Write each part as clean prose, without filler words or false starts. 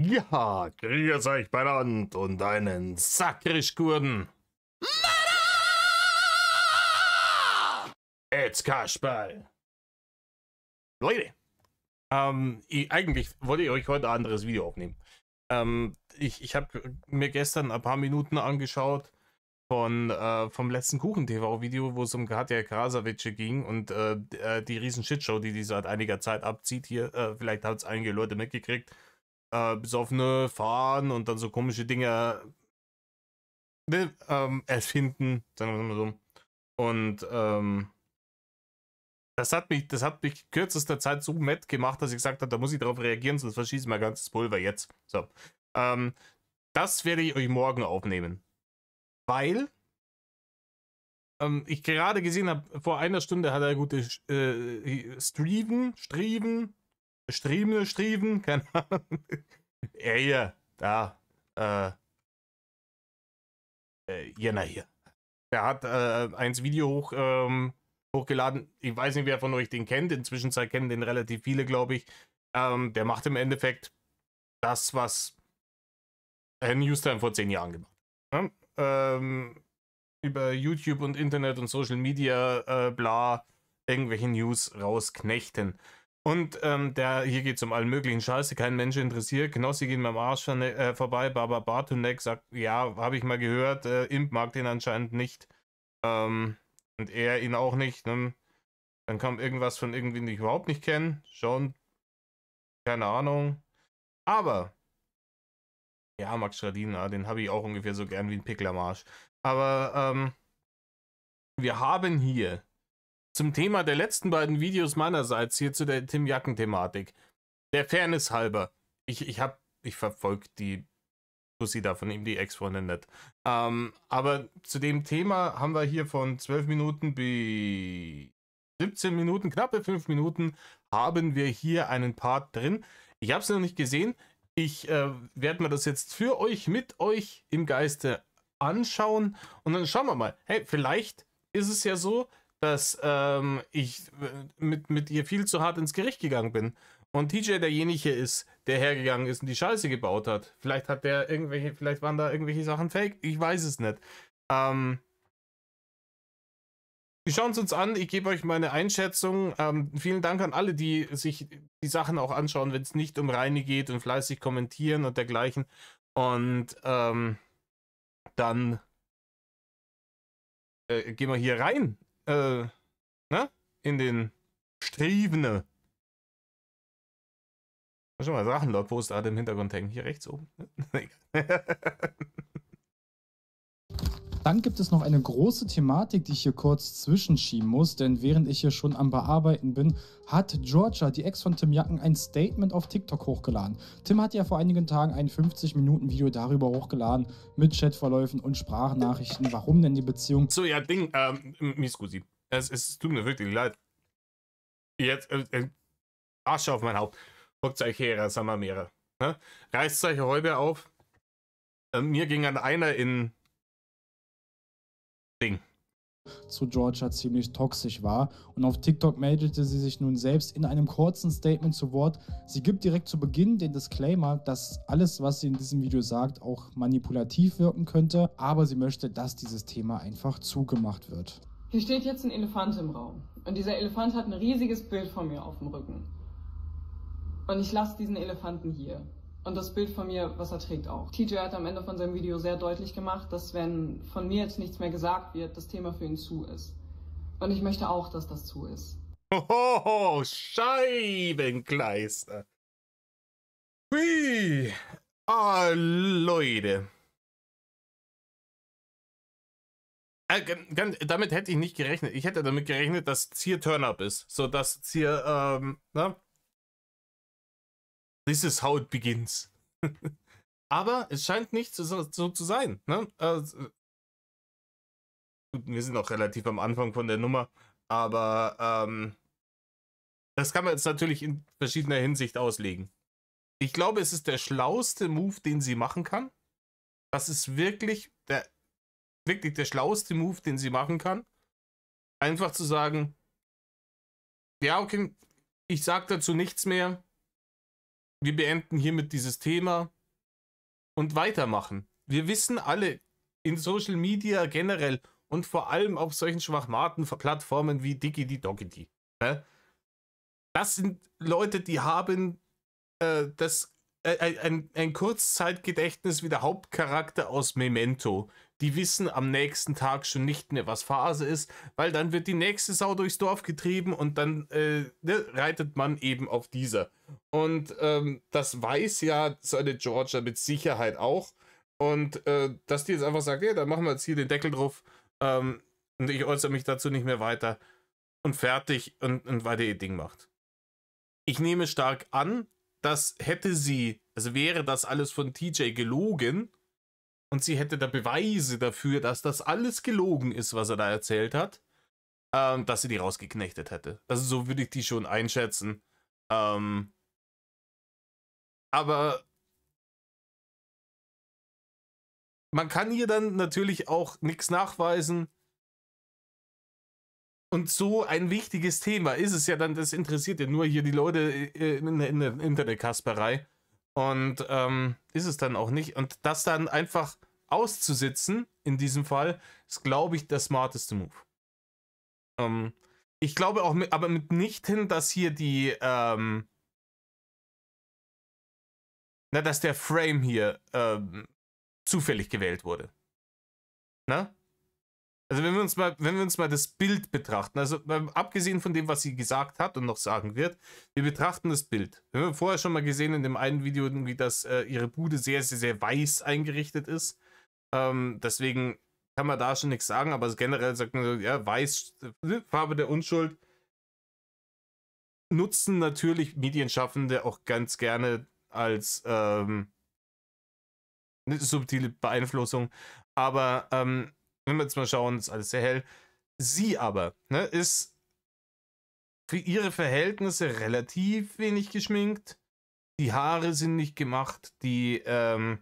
Ja, grüß euch beieinander und einen Sakrisch-Gurden. Jetzt Kasperl. Leute, eigentlich wollte ich euch heute ein anderes Video aufnehmen. Ich habe mir gestern ein paar Minuten angeschaut vom letzten Kuchen-TV-Video, wo es um Katja Krasavice ging und die riesen Shitshow, die seit einiger Zeit abzieht hier. Vielleicht hat es einige Leute mitgekriegt. Besoffene fahren und dann so komische Dinge erfinden, sagen wir mal so. Und das hat mich kürzester Zeit so matt gemacht, dass ich gesagt habe, da muss ich darauf reagieren, sonst verschieße ich mein ganzes Pulver jetzt. So. Das werde ich euch morgen aufnehmen. Weil ich gerade gesehen habe, vor einer Stunde hat er gute Streven, keine Ahnung. Ja, da. Jena hier. Der hat eins Video hochgeladen. Ich weiß nicht, wer von euch den kennt. Inzwischen kennen den relativ viele, glaube ich. Der macht im Endeffekt das, was Newstime vor 10 Jahren gemacht hat. Über YouTube und Internet und Social Media, bla, irgendwelche News rausknechten. Und hier geht es um allen möglichen Scheiße, kein Mensch interessiert. Knossi gehen beim Arsch vorbei. Baba Bartunek sagt, ja, habe ich mal gehört, Imp mag den anscheinend nicht. Und er ihn auch nicht. Ne? Dann kam irgendwas von irgendwie, die ich überhaupt nicht kenne. Schon, keine Ahnung. Aber, ja, Max Schradina, den habe ich auch ungefähr so gern wie ein Pickel am Arsch. Aber, wir haben hier zum Thema der letzten beiden Videos meinerseits hier zu der Tim Jacken-Thematik. Der Fairness halber. Ich verfolge die Pussy da von ihm, die Ex-Freundin nicht. Aber zu dem Thema haben wir hier von 12 Minuten bis 17 Minuten, knappe 5 Minuten, haben wir hier einen Part drin. Ich habe es noch nicht gesehen. Ich werde mir das jetzt für euch, mit euch im Geiste anschauen. Und dann schauen wir mal. Hey, vielleicht ist es ja so, dass ich mit ihr viel zu hart ins Gericht gegangen bin. Und TJ derjenige ist, der hergegangen ist und die Scheiße gebaut hat. Vielleicht waren da irgendwelche Sachen fake. Ich weiß es nicht. Wir schauen es uns an. Ich gebe euch meine Einschätzung. Vielen Dank an alle, die sich die Sachen auch anschauen, wenn es nicht um Reini geht und fleißig kommentieren und dergleichen. Und dann gehen wir hier rein. In den Strivene. Schon mal Drachenlord-Poster im Hintergrund hängen. Hier rechts oben. Dann gibt es noch eine große Thematik, die ich hier kurz zwischenschieben muss, denn während ich hier schon am Bearbeiten bin, hat Georgia, die Ex von Tim Jacken, ein Statement auf TikTok hochgeladen. Tim hat ja vor einigen Tagen ein 50-Minuten-Video darüber hochgeladen, mit Chatverläufen und Sprachnachrichten, warum denn die Beziehung... So, ja, Ding, Miskusi. Es tut mir wirklich leid. Jetzt, Asche auf mein Haupt. Guckt euch her, Samamere. Ne? Reißt euch Häube auf. Mir ging an einer in Ding. Zu Georgia ziemlich toxisch war und auf TikTok meldete sie sich nun selbst in einem kurzen Statement zu Wort. Sie gibt direkt zu Beginn den Disclaimer, dass alles, was sie in diesem Video sagt, auch manipulativ wirken könnte, aber sie möchte, dass dieses Thema einfach zugemacht wird. Hier steht jetzt ein Elefant im Raum und dieser Elefant hat ein riesiges Bild von mir auf dem Rücken. Und ich lasse diesen Elefanten hier. Und das Bild von mir, was er trägt, auch. TJ hat am Ende von seinem Video sehr deutlich gemacht, dass wenn von mir jetzt nichts mehr gesagt wird, das Thema für ihn zu ist. Und ich möchte auch, dass das zu ist. Hohoho, Scheibenkleister. Hui. Ah, Leute. Damit hätte ich nicht gerechnet. Ich hätte damit gerechnet, dass hier Turn-Up ist. So, dass hier, This is how it begins. Aber es scheint nicht so zu sein. Ne? Wir sind noch relativ am Anfang von der Nummer. Aber das kann man jetzt natürlich in verschiedener Hinsicht auslegen. Ich glaube, es ist der schlauste Move, den sie machen kann. Das ist wirklich der schlauste Move, den sie machen kann. Einfach zu sagen, ja, okay, ich sag dazu nichts mehr. wir beenden hiermit dieses Thema und weitermachen. Wir wissen alle, in Social Media generell und vor allem auf solchen Schwachmaten-Plattformen wie Diggity Doggity, ne? Das sind Leute, die haben ein Kurzzeitgedächtnis wie der Hauptcharakter aus Memento. Die wissen am nächsten Tag schon nicht mehr, was Phase ist, weil dann wird die nächste Sau durchs Dorf getrieben und dann reitet man eben auf dieser. Und das weiß ja so eine Georgia mit Sicherheit auch. Und dass die jetzt einfach sagt, ja, dann machen wir jetzt hier den Deckel drauf und ich äußere mich dazu nicht mehr weiter und fertig und weiter ihr Ding macht. Ich nehme stark an, dass wäre das alles von TJ gelogen und sie hätte da Beweise dafür, dass das alles gelogen ist, was er da erzählt hat, dass sie die rausgeknechtet hätte. Also so würde ich die schon einschätzen. Aber man kann ihr dann natürlich auch nichts nachweisen. Und so ein wichtiges Thema ist es ja dann, das interessiert ja nur hier die Leute in der Internetkasperei. Und ist es dann auch nicht. Und das dann einfach auszusitzen, in diesem Fall, ist, glaube ich, der smarteste Move. Ich glaube auch, aber mitnichten, dass hier dass der Frame hier zufällig gewählt wurde. Na? Also wenn wir uns mal das Bild betrachten, also abgesehen von dem, was sie gesagt hat und noch sagen wird, wir betrachten das Bild. Wir haben vorher schon mal gesehen in dem einen Video, irgendwie, dass ihre Bude sehr, sehr, sehr weiß eingerichtet ist. Deswegen kann man da schon nichts sagen, aber generell sagt man so, ja, weiß, Farbe der Unschuld. Nutzen natürlich Medienschaffende auch ganz gerne als eine subtile Beeinflussung. Aber wenn wir jetzt mal schauen, ist alles sehr hell. Sie aber, ne, ist für ihre Verhältnisse relativ wenig geschminkt. Die Haare sind nicht gemacht. Dieser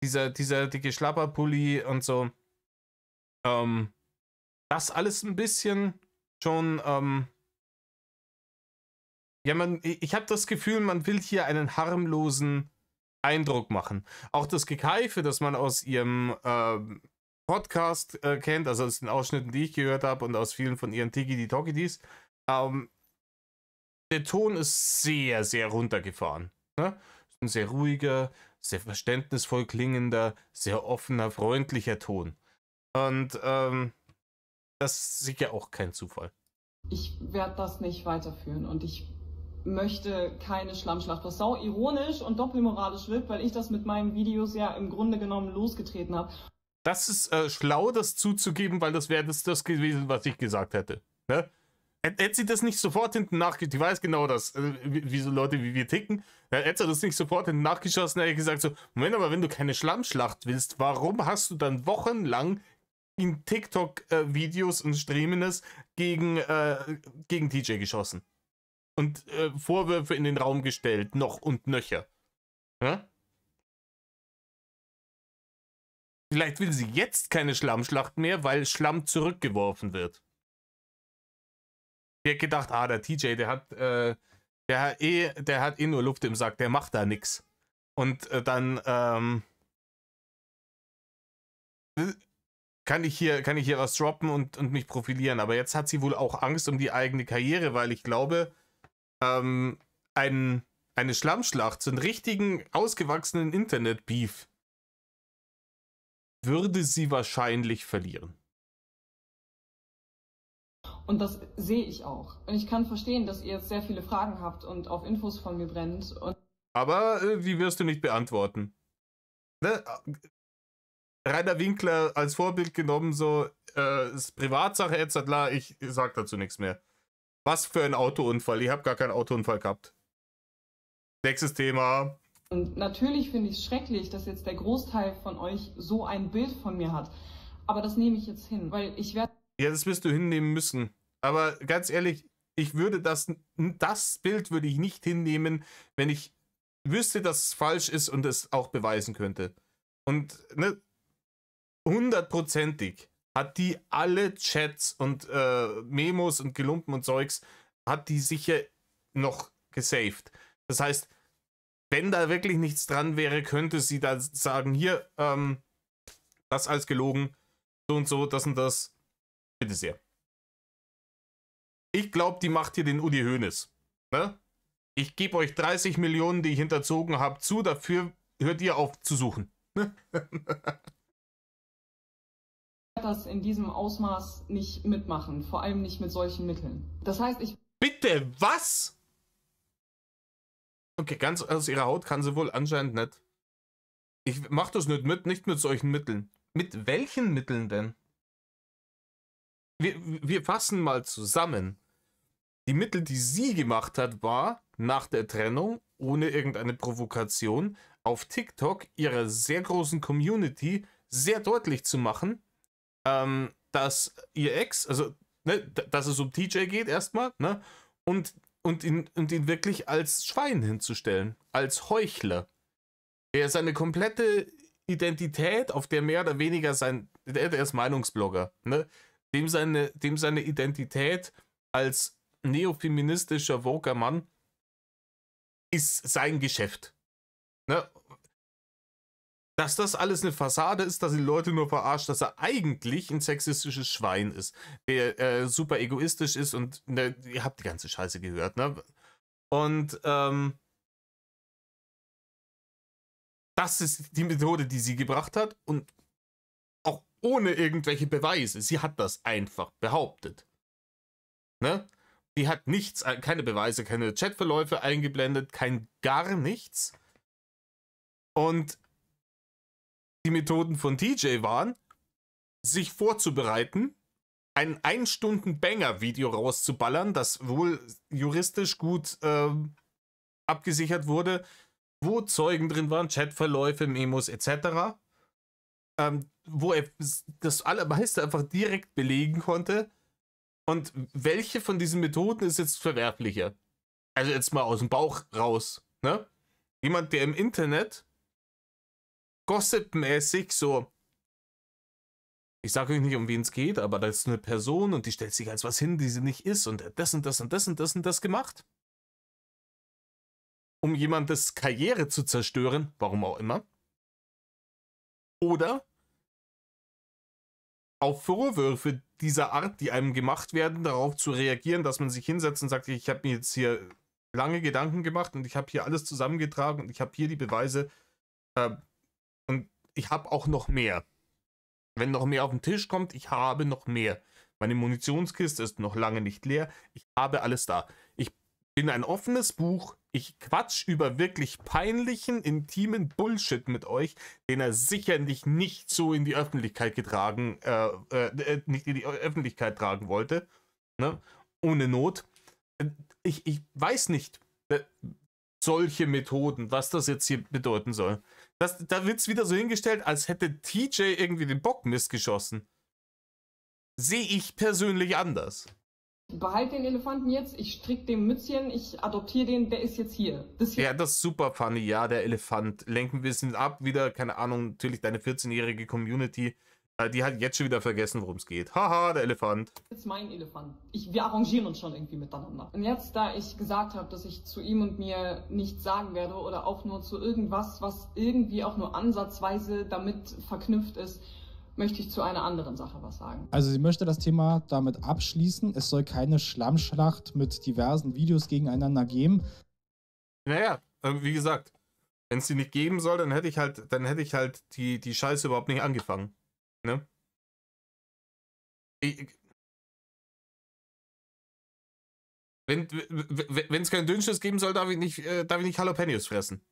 dicke Schlapperpulli und so. Das alles ein bisschen schon, ja, ich habe das Gefühl, man will hier einen harmlosen Eindruck machen. Auch das Gekeife, das man aus ihrem Podcast kennt, also aus den Ausschnitten, die ich gehört habe und aus vielen von ihren Tiki-Tokidis, der Ton ist sehr, sehr runtergefahren. Ne? Ein sehr ruhiger, sehr verständnisvoll klingender, sehr offener, freundlicher Ton. Und das ist sicher auch kein Zufall. Ich werde das nicht weiterführen und ich möchte keine Schlammschlacht, was sau ironisch und doppelmoralisch wirkt, weil ich das mit meinen Videos ja im Grunde genommen losgetreten habe. Das ist schlau, das zuzugeben, weil das wäre das gewesen, was ich gesagt hätte. Ne? Hätte sie das nicht sofort hinten nachgeschossen, die weiß genau das, wie so Leute wie wir ticken, hätte sie das nicht sofort hinten nachgeschossen, hätte ich gesagt so, Moment, aber wenn du keine Schlammschlacht willst, warum hast du dann wochenlang in TikTok-Videos und Streamendes gegen TJ geschossen? Und Vorwürfe in den Raum gestellt, noch und nöcher. Ja? Vielleicht will sie jetzt keine Schlammschlacht mehr, weil Schlamm zurückgeworfen wird. Ich hätte gedacht, der TJ, der hat eh nur Luft im Sack, der macht da nix. Und dann kann ich hier was droppen und mich profilieren. Aber jetzt hat sie wohl auch Angst um die eigene Karriere, weil ich glaube, eine Schlammschlacht, so einen richtigen, ausgewachsenen Internet-Beef, würde sie wahrscheinlich verlieren. Und das sehe ich auch. Und ich kann verstehen, dass ihr jetzt sehr viele Fragen habt und auf Infos von mir brennt. Aber die wirst du nicht beantworten. Ne? Rainer Winkler als Vorbild genommen, so, ist Privatsache etc. Ich sag dazu nichts mehr. Was für ein Autounfall. Ich habe gar keinen Autounfall gehabt. Nächstes Thema. Und natürlich finde ich es schrecklich, dass jetzt der Großteil von euch so ein Bild von mir hat. Aber das nehme ich jetzt hin, weil ich werde... Ja, das wirst du hinnehmen müssen. Aber ganz ehrlich, ich würde das Bild würde ich nicht hinnehmen, wenn ich wüsste, dass es falsch ist und es auch beweisen könnte. Und ne, 100%ig hat die alle Chats und Memos und Gelumpen und Zeugs, hat die sicher noch gesaved. Das heißt, wenn da wirklich nichts dran wäre, könnte sie da sagen, hier, das als gelogen, so und so, das und das. Bitte sehr. Ich glaube, die macht hier den Udi Hoeneß. Ne? Ich gebe euch 30 Millionen, die ich hinterzogen habe, zu, dafür hört ihr auf zu suchen. Das in diesem Ausmaß nicht mitmachen, vor allem nicht mit solchen Mitteln. Das heißt, ich... Bitte, was? Okay, ganz aus ihrer Haut kann sie wohl anscheinend nicht. Ich mach das nicht mit solchen Mitteln. Mit welchen Mitteln denn? Wir fassen mal zusammen. Die Mittel, die sie gemacht hat, war, nach der Trennung, ohne irgendeine Provokation, auf TikTok ihrer sehr großen Community sehr deutlich zu machen, dass ihr Ex, also, ne, dass es um TJ geht erstmal, ne, und ihn wirklich als Schwein hinzustellen, als Heuchler, der seine komplette Identität, auf der mehr oder weniger der ist Meinungsblogger, ne, dem seine Identität als neofeministischer, woker Mann ist sein Geschäft. Ne? Dass das alles eine Fassade ist, dass die Leute nur verarscht, dass er eigentlich ein sexistisches Schwein ist, der super egoistisch ist und ne, ihr habt die ganze Scheiße gehört, ne? Und das ist die Methode, die sie gebracht hat und auch ohne irgendwelche Beweise. Sie hat das einfach behauptet. Ne? Die hat nichts, keine Beweise, keine Chatverläufe eingeblendet, gar nichts. Und die Methoden von TJ waren, sich vorzubereiten, ein 1-Stunden-Banger-Video rauszuballern, das wohl juristisch gut abgesichert wurde, wo Zeugen drin waren, Chatverläufe, Memos etc., wo er das allermeiste einfach direkt belegen konnte. Und welche von diesen Methoden ist jetzt verwerflicher? Also jetzt mal aus dem Bauch raus, ne? Jemand, der im Internet gossipmäßig so, ich sage euch nicht, um wen es geht, aber da ist eine Person und die stellt sich als was hin, die sie nicht ist und das und das und das und das und das gemacht. Um jemandes Karriere zu zerstören, warum auch immer. Oder auf Vorwürfe dieser Art, die einem gemacht werden, darauf zu reagieren, dass man sich hinsetzt und sagt, ich habe mir jetzt hier lange Gedanken gemacht und ich habe hier alles zusammengetragen und ich habe hier die Beweise und ich habe auch noch mehr. Wenn noch mehr auf den Tisch kommt, ich habe noch mehr. Meine Munitionskiste ist noch lange nicht leer. Ich habe alles da. Ich bin ein offenes Buch. Ich quatsch über wirklich peinlichen, intimen Bullshit mit euch, den er sicherlich nicht so in die Öffentlichkeit nicht in die Öffentlichkeit tragen wollte. Ne? Ohne Not. Ich weiß nicht, solche Methoden, was das jetzt hier bedeuten soll. Da wird es wieder so hingestellt, als hätte TJ irgendwie den Bock missgeschossen. Sehe ich persönlich anders. Behalte den Elefanten jetzt, ich stricke dem Mützchen, ich adoptiere den, der ist jetzt hier. Ja, das ist super funny, ja, der Elefant. Lenken ein bisschen ab, wieder, keine Ahnung, natürlich deine 14-jährige Community, die hat jetzt schon wieder vergessen, worum es geht. Haha, der Elefant. Das ist mein Elefant. Wir arrangieren uns schon irgendwie miteinander. Und jetzt, da ich gesagt habe, dass ich zu ihm und mir nichts sagen werde oder auch nur zu irgendwas, was irgendwie auch nur ansatzweise damit verknüpft ist, möchte ich zu einer anderen Sache was sagen. Also sie möchte das Thema damit abschließen. Es soll keine Schlammschlacht mit diversen Videos gegeneinander geben. Naja, wie gesagt, wenn es die nicht geben soll, dann hätte ich halt die Scheiße überhaupt nicht angefangen. Ne? Wenn es kein Dünnschiss geben soll, darf ich nicht Jalapenos fressen.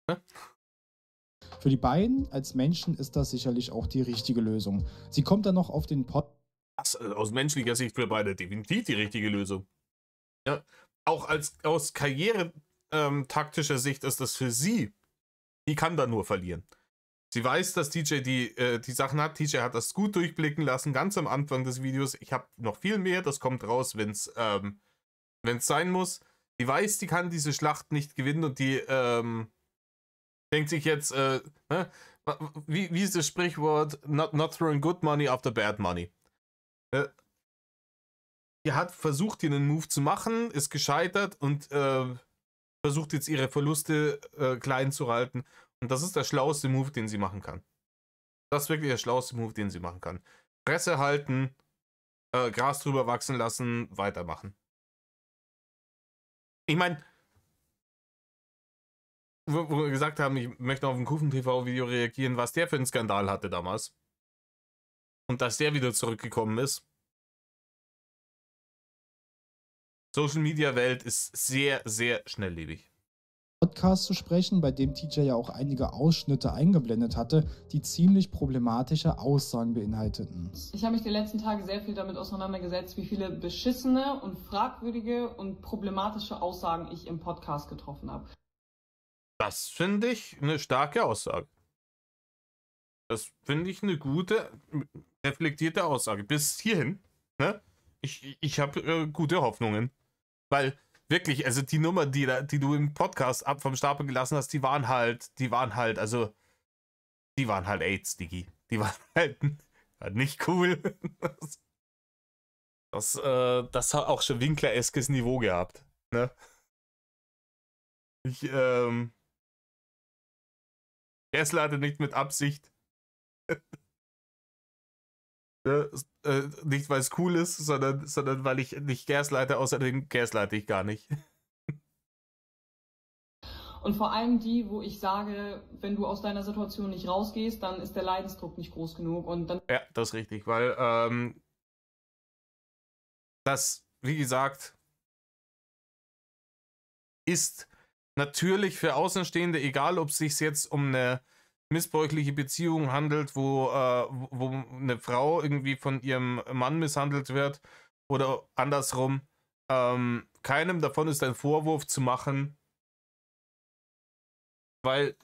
Ne? Für die beiden als Menschen ist das sicherlich auch die richtige Lösung. Sie kommt dann noch auf den aus menschlicher Sicht für beide definitiv die richtige Lösung. Ja, auch aus karrieretaktischer Sicht ist das für sie, die kann da nur verlieren. Sie weiß, dass TJ die Sachen hat. TJ hat das gut durchblicken lassen, ganz am Anfang des Videos. Ich habe noch viel mehr, das kommt raus, wenn es sein muss. Die weiß, die kann diese Schlacht nicht gewinnen und die denkt sich jetzt, wie ist das Sprichwort? Not throwing good money after bad money. Die hat versucht, hier einen Move zu machen, ist gescheitert und versucht jetzt ihre Verluste klein zu halten. Und das ist der schlauste Move, den sie machen kann. Das ist wirklich der schlauste Move, den sie machen kann. Presse halten, Gras drüber wachsen lassen, weitermachen. Ich meine, wo wir gesagt haben, ich möchte auf ein Kuchen-TV-Video reagieren, was der für einen Skandal hatte damals. Und dass der wieder zurückgekommen ist. Social-Media-Welt ist sehr, sehr schnelllebig. Podcast zu sprechen, bei dem TJ ja auch einige Ausschnitte eingeblendet hatte, die ziemlich problematische Aussagen beinhalteten. Ich habe mich die letzten Tage sehr viel damit auseinandergesetzt, wie viele beschissene und fragwürdige und problematische Aussagen ich im Podcast getroffen habe. Das finde ich eine starke Aussage. Das finde ich eine gute, reflektierte Aussage. Bis hierhin, ne? Ich habe gute Hoffnungen. Weil wirklich, also die Nummer, die du im Podcast vom Stapel gelassen hast, die waren halt AIDS, Diggi. Die waren halt nicht cool. Das hat auch schon Winkler-eskes Niveau gehabt, ne? Gaslighter nicht mit Absicht. Ja, nicht weil es cool ist, sondern weil ich nicht gaslighte, außerdem gaslighte ich gar nicht. Und vor allem die, wo ich sage, wenn du aus deiner Situation nicht rausgehst, dann ist der Leidensdruck nicht groß genug und dann... Ja, das ist richtig, weil das, wie gesagt, ist natürlich für Außenstehende, egal ob es sich jetzt um eine missbräuchliche Beziehung handelt, wo eine Frau irgendwie von ihrem Mann misshandelt wird oder andersrum, keinem davon ist ein Vorwurf zu machen, weil,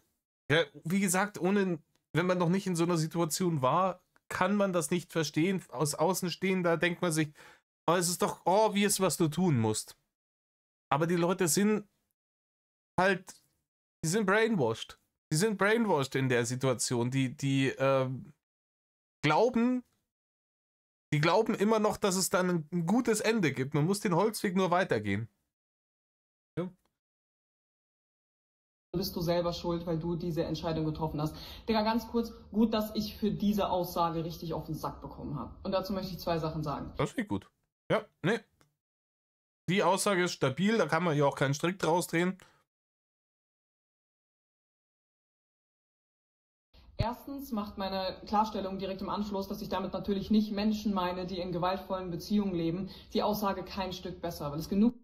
ja, wie gesagt, wenn man noch nicht in so einer Situation war, kann man das nicht verstehen. Aus Außenstehender denkt man sich, oh, es ist doch obvious, was du tun musst. Aber die Leute sind halt, die sind brainwashed. Die sind brainwashed in der Situation. Die glauben immer noch, dass es dann ein gutes Ende gibt. Man muss den Holzweg nur weitergehen. Ja. Bist du selber schuld, weil du diese Entscheidung getroffen hast. Digga, ganz kurz, gut, dass ich für diese Aussage richtig auf den Sack bekommen habe. Und dazu möchte ich 2 Sachen sagen. Das finde ich gut. Ja, ne. Die Aussage ist stabil, da kann man ja auch keinen Strick draus drehen. Erstens macht meine Klarstellung direkt im Anschluss, dass ich damit natürlich nicht Menschen meine, die in gewaltvollen Beziehungen leben, die Aussage kein Stück besser, weil es genug...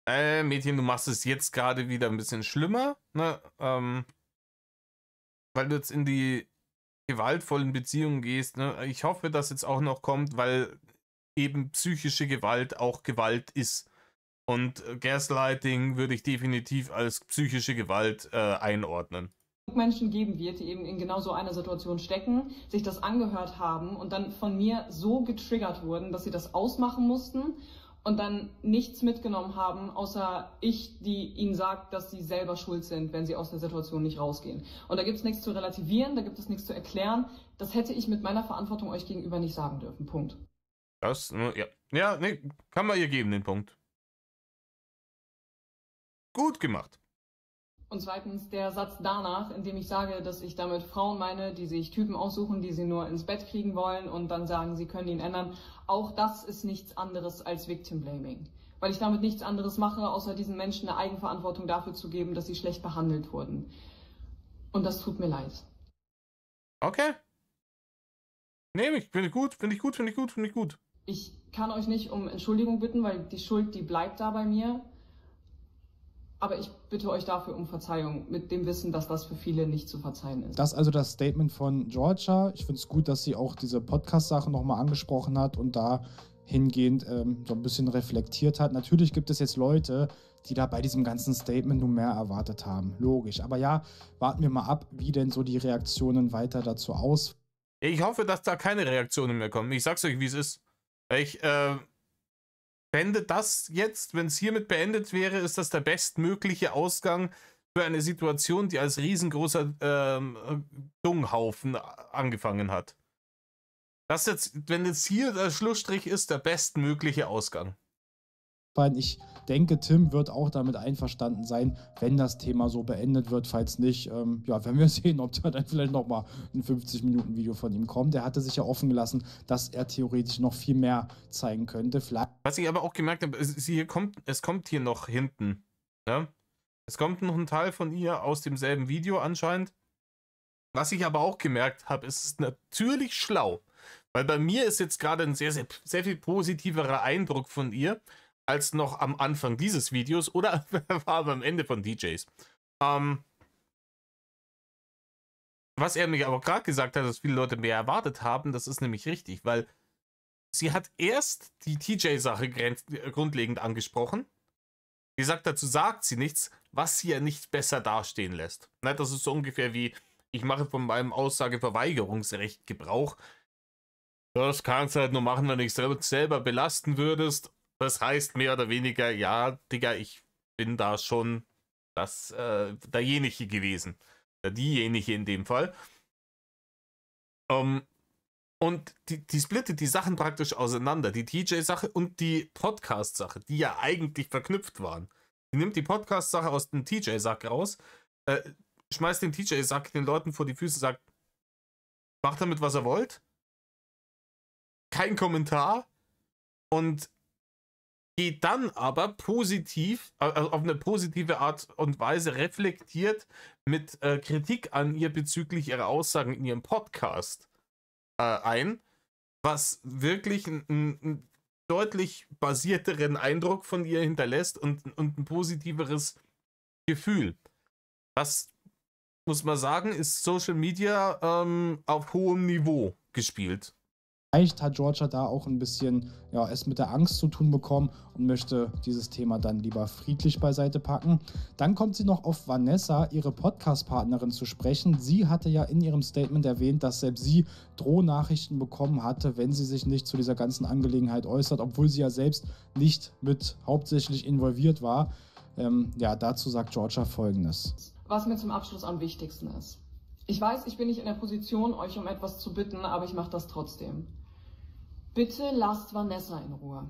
Mädchen, du machst es jetzt gerade wieder ein bisschen schlimmer, ne? Weil du jetzt in die gewaltvollen Beziehungen gehst, ne? Ich hoffe, dass jetzt auch noch kommt, weil eben psychische Gewalt auch Gewalt ist. Und Gaslighting würde ich definitiv als psychische Gewalt einordnen. Menschen geben wird, die eben in genau so einer Situation stecken, sich das angehört haben und dann von mir so getriggert wurden, dass sie das ausmachen mussten und dann nichts mitgenommen haben, außer ich, die ihnen sagt, dass sie selber schuld sind, wenn sie aus der Situation nicht rausgehen. Und da gibt es nichts zu relativieren, da gibt es nichts zu erklären. Das hätte ich mit meiner Verantwortung euch gegenüber nicht sagen dürfen. Punkt. Das, ja. Ja, nee, kann man ihr geben, den Punkt. Gut gemacht. Und zweitens der Satz danach, in dem ich sage, dass ich damit Frauen meine, die sich Typen aussuchen, die sie nur ins Bett kriegen wollen und dann sagen, sie können ihn ändern. Auch das ist nichts anderes als Victim Blaming. Weil ich damit nichts anderes mache, außer diesen Menschen eine Eigenverantwortung dafür zu geben, dass sie schlecht behandelt wurden. Und das tut mir leid. Okay. Nee, finde ich gut. Ich kann euch nicht um Entschuldigung bitten, weil die Schuld, die bleibt da bei mir. Aber ich bitte euch dafür um Verzeihung, mit dem Wissen, dass das für viele nicht zu verzeihen ist. Das ist also das Statement von Georgia. Ich finde es gut, dass sie auch diese Podcast-Sache nochmal angesprochen hat und da hingehend so ein bisschen reflektiert hat. Natürlich gibt es jetzt Leute, die da bei diesem ganzen Statement nur mehr erwartet haben. Logisch. Aber ja, warten wir mal ab, wie denn so die Reaktionen weiter dazu aus. Ich hoffe, dass da keine Reaktionen mehr kommen. Ich sag's euch, wie es ist. Ich beende das jetzt, wenn es hiermit beendet wäre, ist das der bestmögliche Ausgang für eine Situation, die als riesengroßer Dunghaufen angefangen hat. Das jetzt, wenn jetzt hier der Schlussstrich ist, der bestmögliche Ausgang. Ich denke, Tim wird auch damit einverstanden sein, wenn das Thema so beendet wird. Falls nicht, ja, werden wir sehen, ob da dann vielleicht nochmal ein 50-Minuten-Video von ihm kommt. Er hatte sich ja offen gelassen, dass er theoretisch noch viel mehr zeigen könnte. Vielleicht Was ich aber auch gemerkt habe, es kommt hier noch hinten. Ja? Es kommt noch ein Teil von ihr aus demselben Video anscheinend. Was ich aber auch gemerkt habe, ist natürlich schlau. Weil bei mir ist jetzt gerade ein sehr, sehr, sehr viel positiverer Eindruck von ihr als noch am Anfang dieses Videos oder war am Ende von DJs. Was er mir aber gerade gesagt hat, dass viele Leute mehr erwartet haben, das ist nämlich richtig, weil sie hat erst die TJ-Sache grundlegend angesprochen. Wie gesagt, dazu sagt sie nichts, was sie ja nicht besser dastehen lässt. Das ist so ungefähr wie, ich mache von meinem Aussageverweigerungsrecht Gebrauch. Das kannst du halt nur machen, wenn du dich selber belasten würdest. Das heißt mehr oder weniger, ja, Digga, ich bin da schon derjenige gewesen. Oder diejenige in dem Fall. Und die splittet die Sachen praktisch auseinander. Die TJ-Sache und die Podcast-Sache, die ja eigentlich verknüpft waren. Die nimmt die Podcast-Sache aus dem TJ-Sack raus, schmeißt den TJ-Sack den Leuten vor die Füße, sagt, macht damit, was ihr wollt. Kein Kommentar. Und geht dann aber positiv, auf eine positive Art und Weise reflektiert mit Kritik an ihr bezüglich ihrer Aussagen in ihrem Podcast ein, was wirklich einen deutlich basierteren Eindruck von ihr hinterlässt und ein positiveres Gefühl. Was, muss man sagen, ist Social Media auf hohem Niveau gespielt. Vielleicht hat Georgia da auch ein bisschen, ja, es mit der Angst zu tun bekommen und möchte dieses Thema dann lieber friedlich beiseite packen. Dann kommt sie noch auf Vanessa, ihre Podcast-Partnerin, zu sprechen. Sie hatte ja in ihrem Statement erwähnt, dass selbst sie Drohnachrichten bekommen hatte, wenn sie sich nicht zu dieser ganzen Angelegenheit äußert, obwohl sie ja selbst nicht mit hauptsächlich involviert war. Ja, dazu sagt Georgia Folgendes. Was mir zum Abschluss am wichtigsten ist. Ich weiß, ich bin nicht in der Position, euch um etwas zu bitten, aber ich mache das trotzdem. Bitte lasst Vanessa in Ruhe.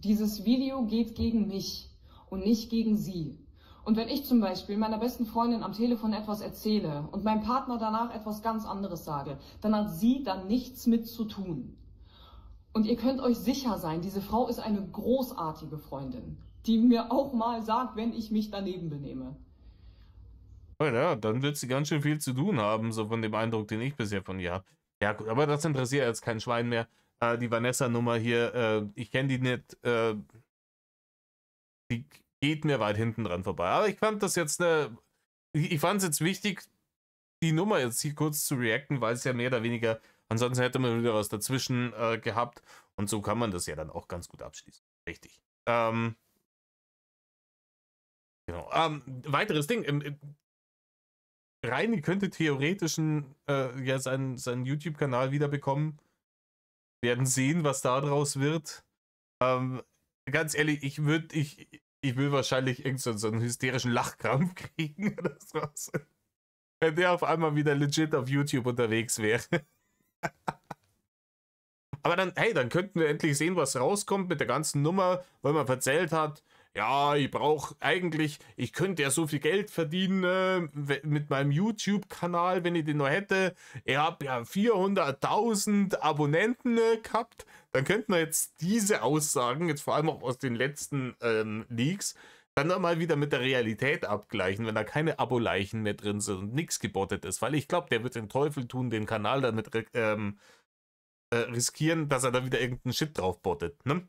Dieses Video geht gegen mich und nicht gegen sie. Und wenn ich zum Beispiel meiner besten Freundin am Telefon etwas erzähle und meinem Partner danach etwas ganz anderes sage, dann hat sie da nichts mit zu tun. Und ihr könnt euch sicher sein, diese Frau ist eine großartige Freundin, die mir auch mal sagt, wenn ich mich daneben benehme. Ja, dann wird sie ganz schön viel zu tun haben, so von dem Eindruck, den ich bisher von ihr habe. Ja gut, aber das interessiert jetzt kein Schwein mehr. Die Vanessa-Nummer hier, ich kenne die nicht, die geht mir weit hinten dran vorbei. Aber ich fand das jetzt ich fand es jetzt wichtig, die Nummer jetzt hier kurz zu reacten, weil es ja mehr oder weniger, ansonsten hätte man wieder was dazwischen gehabt und so kann man das ja dann auch ganz gut abschließen. Richtig. Genau. Weiteres Ding, Reini könnte theoretisch ja seinen YouTube-Kanal wiederbekommen. Wir werden sehen, was daraus wird. Ganz ehrlich, ich will wahrscheinlich so einen hysterischen Lachkrampf kriegen oder sowas. Wenn der auf einmal wieder legit auf YouTube unterwegs wäre. Aber dann, hey, dann könnten wir endlich sehen, was rauskommt mit der ganzen Nummer, weil man erzählt hat, ja, ich könnte ja so viel Geld verdienen mit meinem YouTube-Kanal, wenn ich den noch hätte. Ich habe ja 400.000 Abonnenten gehabt. Dann könnten wir jetzt diese Aussagen, jetzt vor allem auch aus den letzten Leaks, dann nochmal wieder mit der Realität abgleichen, wenn da keine Abo-Leichen mehr drin sind und nichts gebottet ist. Weil ich glaube, der wird den Teufel tun, den Kanal damit riskieren, dass er da wieder irgendeinen Shit drauf bottet. Ne?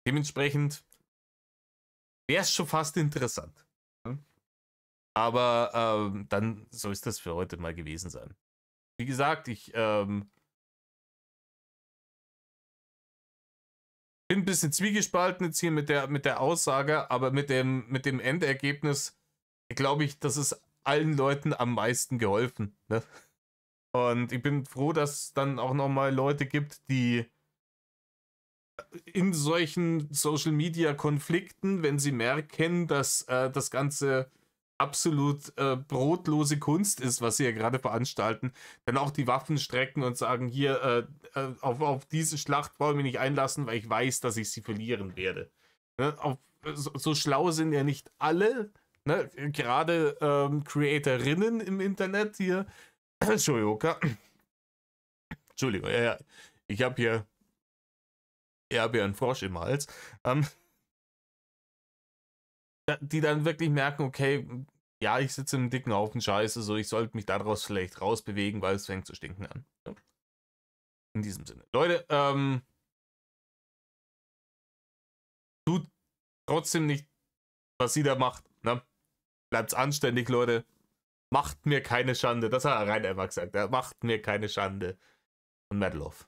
Dementsprechend wäre es schon fast interessant. Aber dann soll es das für heute mal gewesen sein. Wie gesagt, ich bin ein bisschen zwiegespalten jetzt hier mit der Aussage, aber mit dem Endergebnis glaube ich, das ist allen Leuten am meisten geholfen. Ne? Und ich bin froh, dass es dann auch nochmal Leute gibt, die in solchen Social-Media-Konflikten, wenn sie merken, dass das Ganze absolut brotlose Kunst ist, was sie ja gerade veranstalten, dann auch die Waffen strecken und sagen, hier, auf diese Schlacht wollen wir nicht einlassen, weil ich weiß, dass ich sie verlieren werde. Ne? So schlau sind ja nicht alle. Ne? Gerade Creatorinnen im Internet hier. Entschuldigung, ja, ich habe hier einen Frosch im Hals. Die dann wirklich merken, okay, ja, ich sitze im dicken Haufen Scheiße, so ich sollte mich daraus vielleicht rausbewegen, weil es fängt zu stinken an. In diesem Sinne. Leute, tut trotzdem nicht, was sie da macht. Ne? Bleibt's anständig, Leute. Macht mir keine Schande. Das hat er rein einmal gesagt. Macht mir keine Schande. Und Mad Love.